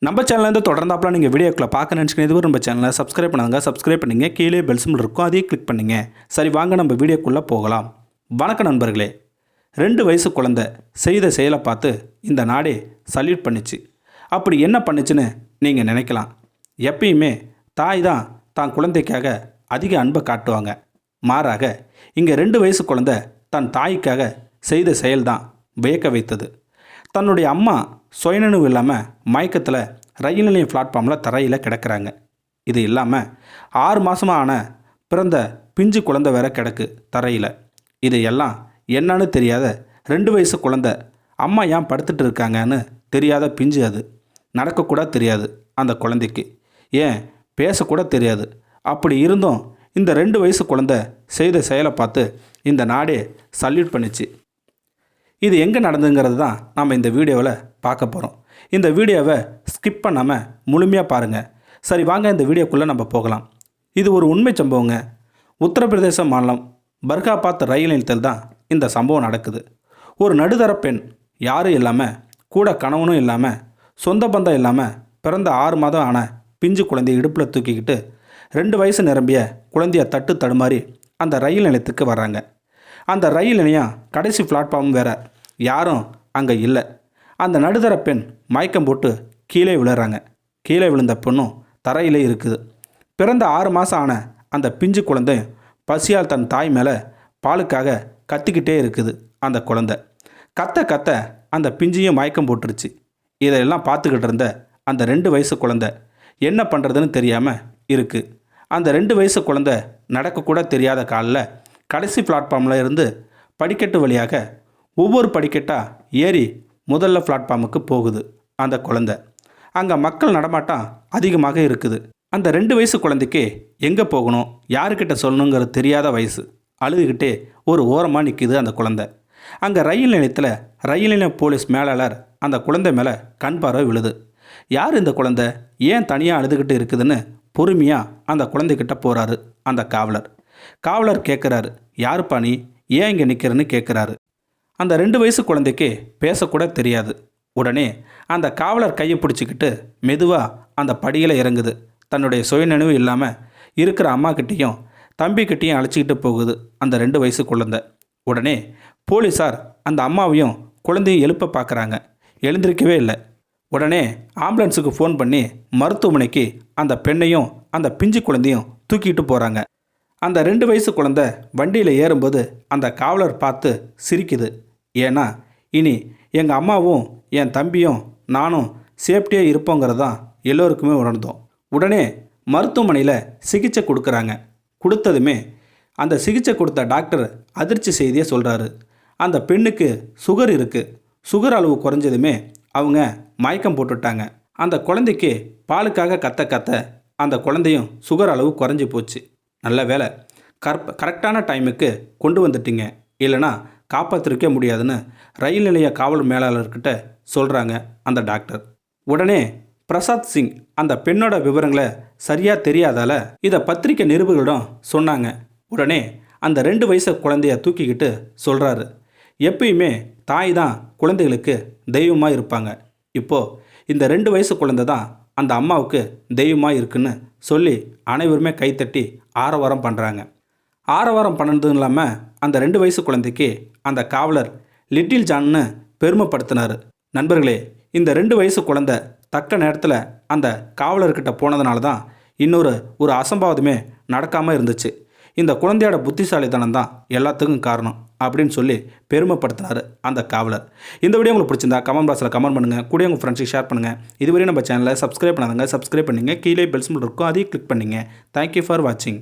நம்ம சேனல்லேருந்து தொடர்ந்தாப்பில் நீங்கள் வீடியோக்களை பார்க்க நினச்சிக்கிறது நம்ம சேனலை சப்ஸ்கிரைப் பண்ணாங்க. சப்ஸ்கிரைப் பண்ணிங்க. கீழே பெல் சிம்பிள் இருக்கும், அதையும் கிளிக் பண்ணிங்க. சரி, வாங்க நம்ம வீடியோக்குள்ளே போகலாம். வணக்கம் நண்பர்களே. 2 வயசு குழந்தை செய்த செயலை பார்த்து இந்த நாடே சல்யூட் பண்ணிச்சு. அப்படி என்ன பண்ணுச்சுன்னு நீங்கள் நினைக்கலாம். எப்பயுமே தாய் தான் குழந்தைக்காக அதிக அன்பை காட்டுவாங்க. மாறாக இங்கே 2 வயசு குழந்தை தன் தாய்க்காக செய்த செயல்தான் வியக்க வைத்தது. தன்னுடைய அம்மா சுயநினைவு இல்லாமல் மயக்கத்தில் ரயில் நிலையம் பிளாட்ஃபார்மில் தரையில் கிடக்கிறாங்க. இது இல்லாமல் 6 மாதமாக ஆன பிறந்த பிஞ்சு குழந்தை வேற கிடக்கு தரையில். இது எல்லாம் என்னன்னு தெரியாத 2 வயசு குழந்தை அம்மா ஏன் படுத்துட்டு இருக்காங்கன்னு தெரியாத பிஞ்சு. அது நடக்கக்கூட தெரியாது அந்த குழந்தைக்கு, ஏன் பேசக்கூட தெரியாது. அப்படி இருந்தும் இந்த 2 வயசு குழந்தை செய்த செயலை பார்த்து இந்த நாடே சல்யூட் பண்ணிச்சு. இது எங்கே நடந்துங்கிறது தான் நம்ம இந்த வீடியோவில் பார்க்க போகிறோம். இந்த வீடியோவை ஸ்கிப் பண்ணாமல் முழுமையாக பாருங்கள். சரி, வாங்க இந்த வீடியோக்குள்ளே நம்ம போகலாம். இது ஒரு உண்மை சம்பவங்க. உத்தரப்பிரதேச மாநிலம் பர்காபாத் ரயில் நிலையத்தில் தான் இந்த சம்பவம் நடக்குது. ஒரு நடுத்தர பெண், யாரும் இல்லாமல், கூட கணவனும் இல்லாமல், சொந்த பந்தம் இல்லாமல் பிறந்த 6 மாதம் ஆன பிஞ்சு குழந்தைய இடுப்பில் தூக்கிக்கிட்டு 2 வயசு நிரம்பிய குழந்தைய தட்டு தடுமாறி அந்த ரயில் நிலையத்துக்கு வர்றாங்க. அந்த ரயில் நிலையம் கடைசி பிளாட்ஃபார்ம் வேறு, யாரும் அங்கே இல்லை. அந்த நடுத்தர பெண் மயக்கம் போட்டு கீழே விழுறாங்க. கீழே விழுந்த பெண்ணும் தரையிலே இருக்குது. பிறந்த 6 மாதம் ஆன அந்த பிஞ்சு குழந்தை பசியால் தன் தாய் மேலே பாலுக்காக கத்திக்கிட்டே இருக்குது. அந்த குழந்தை கத்த அந்த பிஞ்சையும் மயக்கம் போட்டுருச்சு. இதையெல்லாம் பார்த்துக்கிட்டு இருந்த அந்த 2 வயசு குழந்தை என்ன பண்ணுறதுன்னு தெரியாமல் இருக்குது. அந்த 2 வயசு குழந்தை நடக்கக்கூட தெரியாத காலில் கடைசி பிளாட்ஃபார்மில் இருந்து படிக்கட்டு வழியாக ஒவ்வொரு படிக்கட்டாக ஏறி முதல்ல பிளாட்ஃபார்முக்கு போகுது அந்த குழந்தை. அங்கே மக்கள் நடமாட்டம் அதிகமாக இருக்குது. அந்த 2 வயசு குழந்தைக்கு எங்கே போகணும், யாருக்கிட்ட சொல்லணுங்கிறது தெரியாத வயசு. அழுதுகிட்டே ஒரு ஓரமாக நிற்கிது அந்த குழந்தை. அங்கே ரயில் நிலையத்தில் ரயில் நிலைய போலீஸ் மேலாளர் அந்த குழந்தை மேலே கண் பார்வை விழுது. யார் இந்த குழந்தை, ஏன் தனியாக அழுதுகிட்டு இருக்குதுன்னு பொறுமையாக அந்த குழந்தைகிட்ட போகிறாரு அந்த காவலர். காவலர் கேட்குறாரு, யாருப்பா நீ, ஏன் இங்கே நிற்கிறன்னு கேட்குறாரு. அந்த 2 வயசு குழந்தைக்கு பேசக்கூட தெரியாது. உடனே அந்த காவலர் கையை பிடிச்சிக்கிட்டு மெதுவாக அந்த படியில் இறங்குது. தன்னுடைய சுயநினைவு இல்லாமல் இருக்கிற அம்மாக்கிட்டேயும் தம்பிக்கிட்டேயும் அழைச்சிக்கிட்டு போகுது அந்த 2 வயசு குழந்தை. உடனே போலீஸார் அந்த அம்மாவையும் குழந்தையும் எழுப்ப பார்க்குறாங்க. எழுந்திருக்கவே இல்லை. உடனே ஆம்புலன்ஸுக்கு ஃபோன் பண்ணி மருத்துவமனைக்கு அந்த பெண்ணையும் அந்த பிஞ்சு குழந்தையும் தூக்கிட்டு போகிறாங்க. அந்த 2 வயசு குழந்தை வண்டியில் ஏறும்போது அந்த காவலர் பார்த்து சிரிக்குது. ஏன்னா இனி எங்கள் அம்மாவும் என் தம்பியும் நானும் சேஃப்டியாக இருப்போங்கிறது தான் எல்லோருக்குமே உணர்ந்தோம். உடனே மருத்துவமனையில் சிகிச்சை கொடுக்குறாங்க. கொடுத்ததுமே அந்த சிகிச்சை கொடுத்த டாக்டர் அதிர்ச்சி செய்தியை சொல்கிறாரு. அந்த பெண்ணுக்கு சுகர் இருக்குது. சுகர் அளவு குறைஞ்சதுமே அவங்க மயக்கம் போட்டுட்டாங்க. அந்த குழந்தைக்கு பாலுக்காக கத்த அந்த குழந்தையும் சுகர் அளவு குறைஞ்சி போச்சு. நல்ல வேலை, கரெக்டான டைமுக்கு கொண்டு வந்துட்டீங்க, இல்லைனா காப்பாற்றிருக்க முடியாதுன்னு ரயில் நிலைய காவல் மேலாளர்கிட்ட சொல்கிறாங்க அந்த டாக்டர். உடனே பிரசாத் சிங் அந்த பெண்ணோட விவரங்களை சரியாக தெரியாதால இதை பத்திரிக்கை நிருபர்களிடம் சொன்னாங்க. உடனே அந்த 2 வயசு குழந்தைய தூக்கிக்கிட்டு சொல்கிறாரு, எப்பயுமே தாய் தான் குழந்தைகளுக்கு தெய்வமாக இருப்பாங்க. இப்போது இந்த 2 வயசு குழந்தை தான் அந்த அம்மாவுக்கு தெய்வமாக இருக்குன்னு சொல்லி அனைவருமே கைத்தட்டி ஆரவாரம் பண்ணுறாங்க. ஆரவாரம் பண்ணதும் இல்லாமல் அந்த 2 வயசு குழந்தைக்கு அந்த காவலர் லிட்டில் ஜான்னு பெருமைப்படுத்தினார். நண்பர்களே, இந்த 2 வயசு குழந்தை தக்க நேரத்தில் அந்த காவலர்கிட்ட போனதுனால தான் ஒரு அசம்பாவிதமே நடக்காமல் இருந்துச்சு. இந்த குழந்தையோட புத்திசாலித்தனம் தான் எல்லாத்துக்கும் காரணம் அப்படின்னு சொல்லி பெருமைப்படுத்தினார் அந்த காவலர். இந்த வீடியோ உங்களுக்கு பிடிச்சிருந்தா கமெண்ட் பாக்ஸில் கமெண்ட் பண்ணுங்கள். கூட உங்கள் ஃப்ரெண்ட்ஸுக்கு ஷேர் பண்ணுங்கள். இதுவரை நம்ம சேனலை சப்ஸ்கிரைப் பண்ணாதங்க சப்ஸ்கிரைப் பண்ணுங்கள். கீழே பெல் சிம்பிள் இருக்கும், அதையும் கிளிக் பண்ணிங்க. தேங்க்யூ ஃபார் வாட்சிங்.